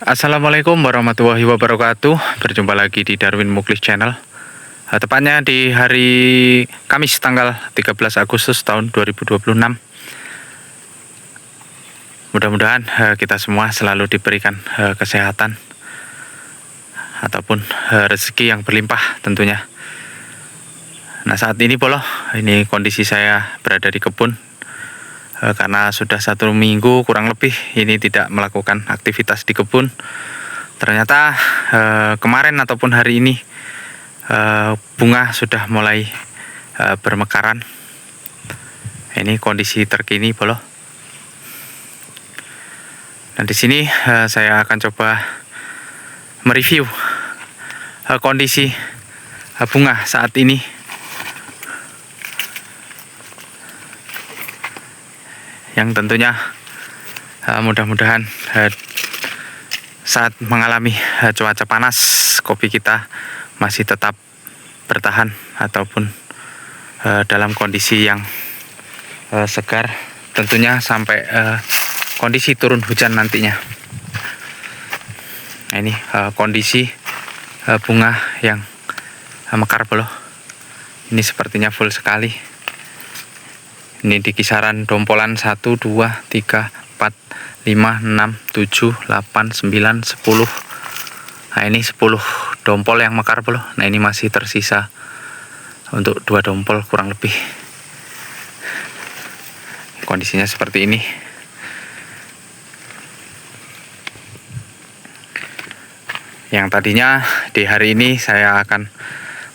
Assalamualaikum warahmatullahi wabarakatuh. Berjumpa lagi di Darwin Muklis Channel. Tepatnya di hari Kamis tanggal 13 Agustus tahun 2026. Mudah-mudahan kita semua selalu diberikan kesehatan ataupun rezeki yang berlimpah tentunya. Nah, saat ini ini kondisi saya berada di kebun karena sudah 1 minggu kurang lebih ini tidak melakukan aktivitas di kebun. Ternyata kemarin ataupun hari ini bunga sudah mulai bermekaran. Ini kondisi terkini Dan di sini saya akan coba mereview kondisi bunga saat ini. Yang tentunya mudah-mudahan saat mengalami cuaca panas, kopi kita masih tetap bertahan ataupun dalam kondisi yang segar, tentunya sampai kondisi turun hujan nantinya. Nah, ini kondisi bunga yang mekar ini sepertinya full sekali. Ini di kisaran dompolan 1, 2, 3, 4, 5, 6, 7, 8, 9, 10. Nah, ini 10 dompol yang mekar Nah, ini masih tersisa untuk 2 dompol kurang lebih. Kondisinya seperti ini. Yang tadinya di hari ini saya akan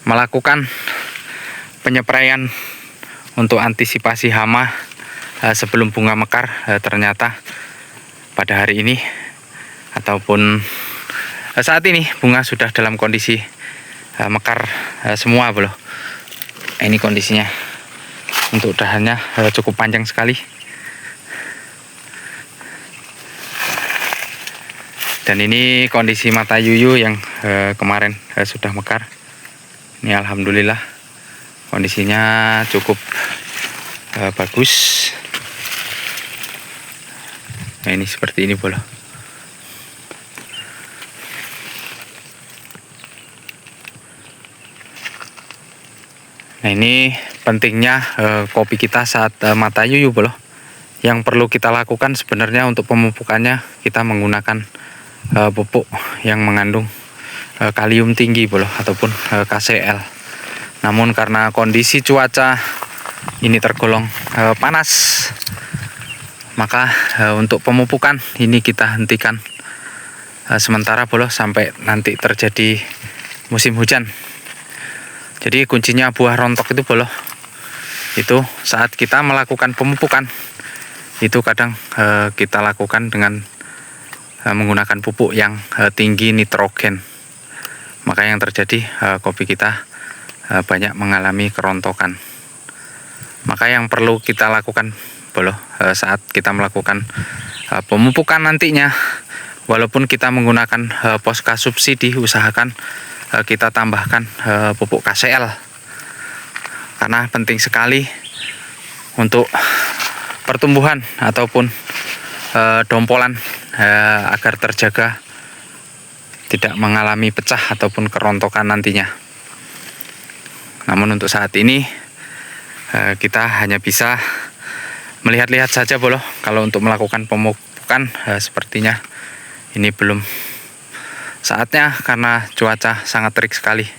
melakukan penyepraian untuk antisipasi hama sebelum bunga mekar, ternyata pada hari ini ataupun saat ini bunga sudah dalam kondisi mekar semua Ini kondisinya untuk dahannya cukup panjang sekali. Dan ini kondisi mata yuyu yang kemarin sudah mekar. Ini alhamdulillah kondisinya cukup bagus. Nah, ini seperti ini Nah, ini pentingnya kopi kita saat mata yuyu Yang perlu kita lakukan sebenarnya untuk pemupukannya, kita menggunakan pupuk yang mengandung kalium tinggi ataupun KCl. Namun karena kondisi cuaca ini tergolong panas, maka untuk pemupukan ini kita hentikan sementara sampai nanti terjadi musim hujan. Jadi kuncinya buah rontok itu itu saat kita melakukan pemupukan itu kadang kita lakukan dengan menggunakan pupuk yang tinggi nitrogen. Maka yang terjadi kopi kita banyak mengalami kerontokan. Maka yang perlu kita lakukan saat kita melakukan pemupukan nantinya, walaupun kita menggunakan poska subsidi, usahakan kita tambahkan pupuk KCl, karena penting sekali untuk pertumbuhan ataupun dompolan agar terjaga tidak mengalami pecah ataupun kerontokan nantinya. Namun untuk saat ini kita hanya bisa melihat-lihat saja kalau untuk melakukan pemupukan sepertinya ini belum saatnya karena cuaca sangat terik sekali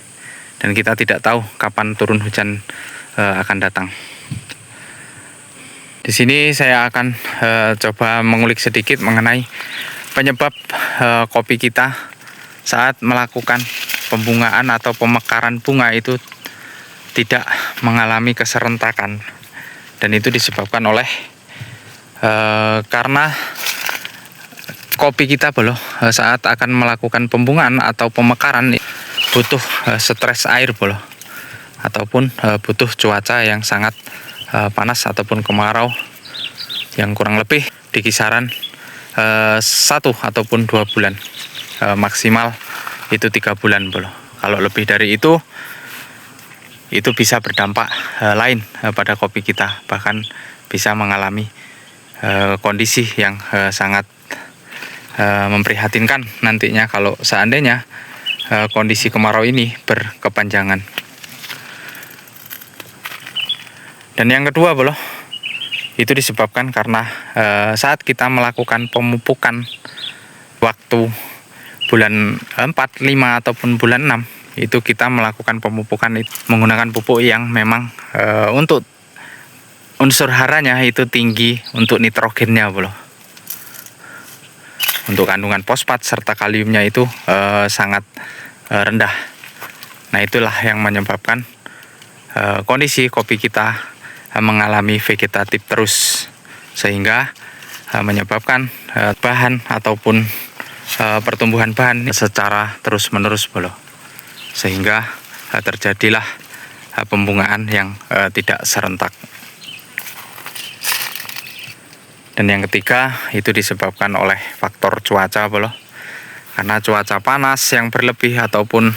dan kita tidak tahu kapan turun hujan akan datang. Di sini saya akan coba mengulik sedikit mengenai penyebab kopi kita saat melakukan pembungaan atau pemekaran bunga itu tidak mengalami keserentakan, dan itu disebabkan oleh karena kopi kita saat akan melakukan pembungaan atau pemekaran butuh stres air ataupun butuh cuaca yang sangat panas ataupun kemarau yang kurang lebih di kisaran 1 ataupun 2 bulan, maksimal itu 3 bulan Kalau lebih dari itu bisa berdampak lain pada kopi kita, bahkan bisa mengalami kondisi yang sangat memprihatinkan nantinya kalau seandainya kondisi kemarau ini berkepanjangan. Dan yang kedua bolo, itu disebabkan karena saat kita melakukan pemupukan waktu bulan 4, 5 ataupun bulan 6, itu kita melakukan pemupukan menggunakan pupuk yang memang untuk unsur haranya itu tinggi, untuk nitrogennya bolo. Untuk kandungan fosfat serta kaliumnya itu sangat rendah. Nah, itulah yang menyebabkan kondisi kopi kita mengalami vegetatif terus, sehingga menyebabkan bahan ataupun pertumbuhan bahan secara terus-menerus bolo, sehingga terjadilah pembungaan yang tidak serentak. Dan yang ketiga itu disebabkan oleh faktor cuaca bolo, karena cuaca panas yang berlebih ataupun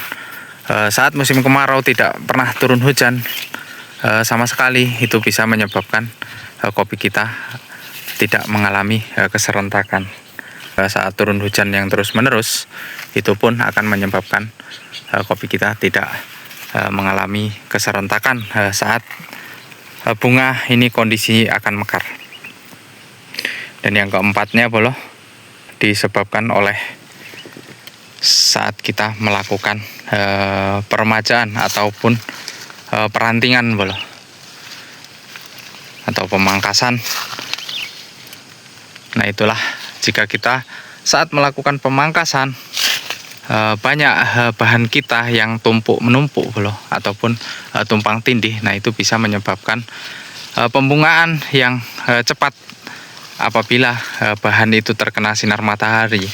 saat musim kemarau tidak pernah turun hujan sama sekali, itu bisa menyebabkan kopi kita tidak mengalami keserentakan. Saat turun hujan yang terus-menerus, itu pun akan menyebabkan kopi kita tidak mengalami keserentakan saat bunga ini kondisi akan mekar. Dan yang keempatnya bolo, disebabkan oleh saat kita melakukan peremajaan ataupun perantingan bolo, atau pemangkasan. Nah, itulah jika kita saat melakukan pemangkasan banyak bahan kita yang tumpuk menumpuk bolo, ataupun tumpang tindih. Nah, itu bisa menyebabkan pembungaan yang cepat apabila bahan itu terkena sinar matahari.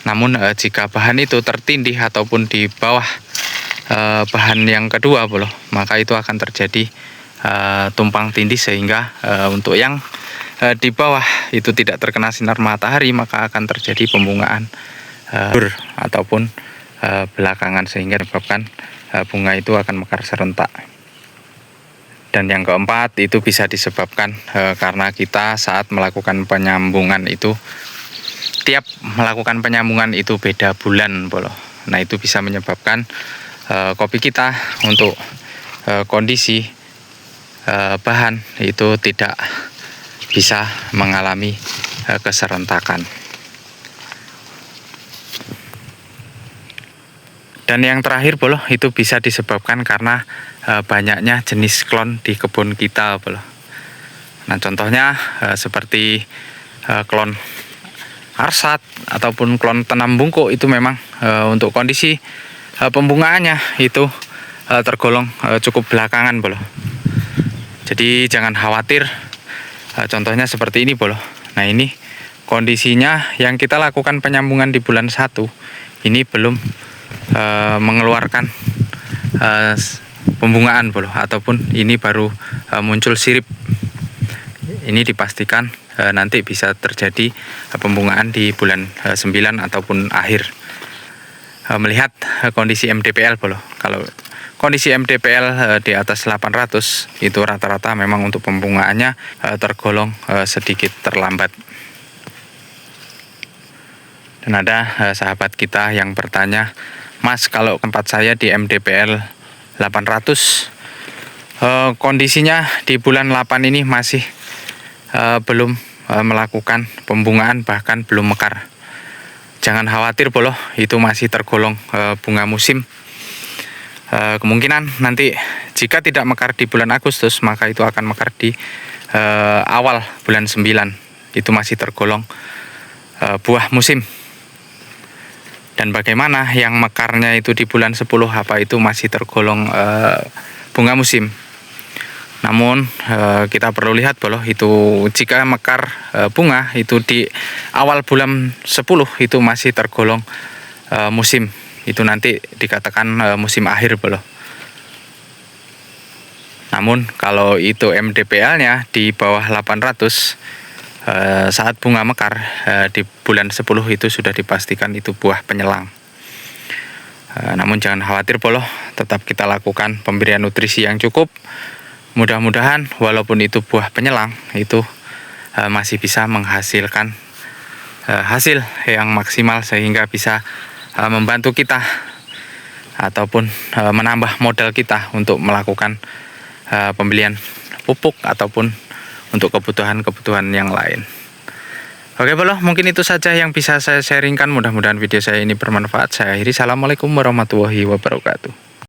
Namun jika bahan itu tertindih ataupun di bawah bahan yang kedua bolo, maka itu akan terjadi tumpang tindih, sehingga untuk yang di bawah itu tidak terkena sinar matahari, maka akan terjadi pembungaan ataupun belakangan, sehingga menyebabkan bunga itu akan mekar serentak. Dan yang keempat itu bisa disebabkan karena kita saat melakukan penyambungan itu, tiap melakukan penyambungan itu beda bulan bolo. Nah, itu bisa menyebabkan kopi kita untuk kondisi bahan itu tidak bisa mengalami keserentakan. Dan yang terakhir bolo, itu bisa disebabkan karena banyaknya jenis klon di kebun kita bolo. Nah, contohnya seperti klon arsat ataupun klon tenam bungkuk, itu memang untuk kondisi pembungaannya itu tergolong cukup belakangan bolo. Jadi jangan khawatir. Contohnya seperti ini bolo. Nah, ini kondisinya yang kita lakukan penyambungan di bulan 1 ini belum mengeluarkan pembungaan bolo, ataupun ini baru muncul sirip. Ini dipastikan nanti bisa terjadi pembungaan di bulan 9 ataupun akhir. Melihat kondisi MDPL bolo, kalau kondisi MDPL di atas 800 itu rata-rata memang untuk pembungaannya tergolong sedikit terlambat. Dan ada sahabat kita yang bertanya, Mas, kalau tempat saya di MDPL 800 kondisinya di bulan 8 ini masih belum melakukan pembungaan, bahkan belum mekar. Jangan khawatir bolo, itu masih tergolong bunga musim. Kemungkinan nanti jika tidak mekar di bulan Agustus, maka itu akan mekar di awal bulan 9. Itu masih tergolong buah musim. Dan bagaimana yang mekarnya itu di bulan 10, apa itu masih tergolong bunga musim. Namun kita perlu lihat bolo, itu jika mekar bunga itu di awal bulan 10 itu masih tergolong musim. Itu nanti dikatakan musim akhir bolo. Namun kalau itu MDPL-nya di bawah 800 saat bunga mekar di bulan 10 itu sudah dipastikan itu buah penyelang. Namun jangan khawatir bolo, tetap kita lakukan pemberian nutrisi yang cukup. Mudah-mudahan walaupun itu buah penyelang, itu masih bisa menghasilkan hasil yang maksimal sehingga bisa membantu kita ataupun menambah modal kita untuk melakukan pembelian pupuk ataupun untuk kebutuhan-kebutuhan yang lain. Oke bro, mungkin itu saja yang bisa saya sharingkan. Mudah-mudahan video saya ini bermanfaat. Saya akhiri. Assalamualaikum warahmatullahi wabarakatuh.